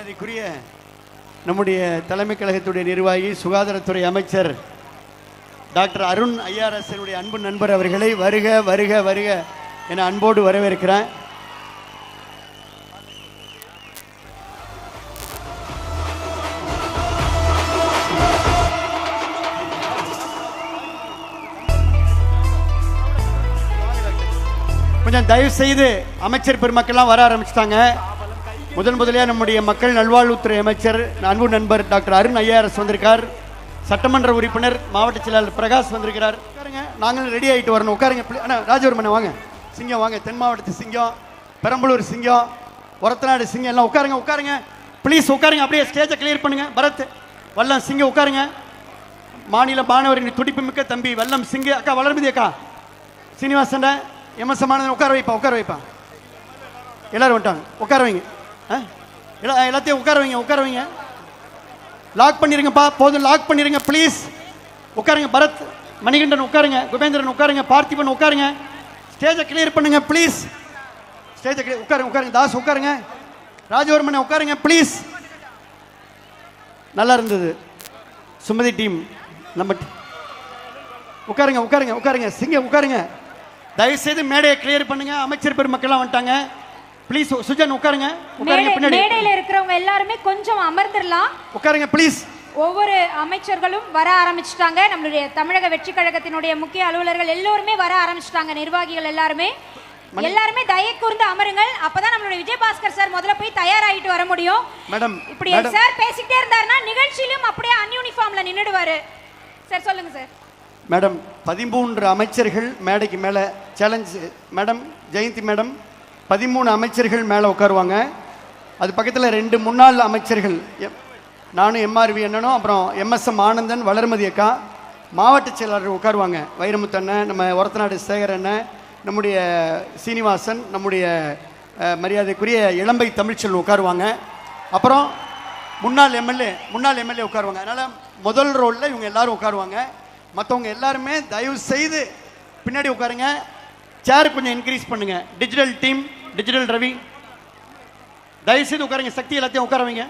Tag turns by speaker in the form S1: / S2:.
S1: மரியாதைக்குரிய நம்முடைய தலைமை கழகத்துடைய நிர்வாகி சுகாதாரத்துறை அமைச்சர் டாக்டர் அருண் ஐஆர்எஸ் அன்பு நண்பர் அவர்களை வருக வருக வருக என அன்போடு வரவேற்கிறேன். கொஞ்சம் தயவு செய்து அமைச்சர் பெருமக்கள்லாம் வர ஆரம்பிச்சிட்டாங்க. முதலியாக நம்முடைய மக்கள் நல்வாழ்வுத்துறை அமைச்சர் அன்பு நண்பர் டாக்டர் அருண் ஐஆர்எஸ் வந்திருக்கார். சட்டமன்ற உறுப்பினர் மாவட்ட செயலாளர் பிரகாஷ் வந்திருக்கிறார். உட்காருங்க, நாங்கள் ரெடி ஆகிட்டு வரணும். உட்காருங்க. ராஜவர்மன் வாங்க, சிங்கம் வாங்க, தென் மாவட்டத்து சிங்கம், பெரம்பலூர் சிங்கம், ஒரத்தநாடு சிங்கம் எல்லாம் உட்காருங்க. உட்காருங்க ப்ளீஸ், உட்காருங்க. அப்படியே ஸ்டேஜை கிளியர் பண்ணுங்க. பரத் வல்லம் சிங்கம் உட்காருங்க. மாநில மாணவரின் துடிப்பு மிக்க தம்பி வல்லம் சிங்க அக்கா, வளர்மதி அக்கா, சீனிவாசன் எம்எஸ் மாணவன் உட்கார வைப்பா, உட்கார வைப்பா. எல்லாரும் வந்துட்டாங்க, உட்கார வைங்க. எல்லாத்தையும் உட்கார வைங்க, உட்கார வைங்க. லாக் பண்ணிருங்கப்பா, போதும் லாக் பண்ணிருங்க ப்ளீஸ். உட்காருங்க. பரத், மணிகண்டன் உட்காருங்க, குபேந்திரன் உட்காருங்க, பார்த்திபன் உட்காருங்க. ஸ்டேஜை கிளியர் பண்ணுங்க ப்ளீஸ். ஸ்டேஜை கிளியர். உட்காருங்க, உட்காருங்க. தாஸ் உட்காருங்க. ராஜவர்மன் உட்காருங்க ப்ளீஸ். நல்லா இருந்தது சுமதி டீம். நம்ம உட்காருங்க, உட்காருங்க, உட்காருங்க. சிங்க உட்காருங்க. தயவுசெய்து மேடையை கிளியர் பண்ணுங்க. அமைச்சர் பெருமக்கள்லாம் வந்துட்டாங்க. ப்ளீஸ் சுஜன் உட்காருங்க. உட்காருங்க. பின்னாடி
S2: மேடையில இருக்கிறவங்க எல்லாரும் கொஞ்சம் அமர்ந்துடலாம்.
S1: உட்காருங்க ப்ளீஸ்.
S2: ஒவ்வொரு அமைச்சர்களும் வர ஆரம்பிச்சிட்டாங்க. நம்மளுடைய தமிழக வெற்றி கழகத்தினுடைய முக்கிய அலுவலர்கள் எல்லோருமே வர ஆரம்பிச்சிட்டாங்க. நிர்வாகிகள் எல்லாருமே தயை கூர்ந்து அமருங்கள். அப்பதான் நம்மளுடைய விஜயபாஸ்கர் சார் முதல்ல போய் தயாராகிட்டு வர முடியும்.
S1: மேடம்,
S2: இப்படி சார் பேசிக்கிட்டே இருந்தாருன்னா நிகழ்ச்சியிலும் அப்படியே அன்யூனிஃபார்ம்ல நின்னுடுவாரு. சார் சொல்லுங்க சார்.
S1: மேடம், 13 அமைச்சர்கள் மேடைக்கு மேல சேலஞ்ச். மேடம் ஜெயந்தி மேடம், 13 அமைச்சர்கள் மேலே உட்காருவாங்க. அது பக்கத்தில் 2 முன்னாள் அமைச்சர்கள், நானும் எம்ஆர்வி அண்ணனும், அப்புறம் எம்எஸ்எம் ஆனந்தன், வளர்மதி அக்கா, மாவட்ட செயலாளர் உட்காருவாங்க. வைரமுத்து அண்ணன், நம்ம ஒரத்தநாடு சேகர் அண்ணன், நம்முடைய சீனிவாசன், நம்முடைய மரியாதைக்குரிய இளம்பை தமிழ்ச்செல்வன் உட்காருவாங்க. அப்புறம் முன்னாள் எம்எல்ஏ உட்காருவாங்க. அதனால் முதல் ரோலில் இவங்க எல்லாரும் உட்காருவாங்க. மற்றவங்க எல்லாருமே தயவு செய்து பின்னாடி உட்காருங்க. சேர் கொஞ்சம் இன்க்ரீஸ் பண்ணுங்க. டிஜிட்டல் டீம், டிஜிட்டல் ரவி, தயவு செய்து உட்காருங்க. சக்தி எல்லாத்தையும் உட்கார வைங்க.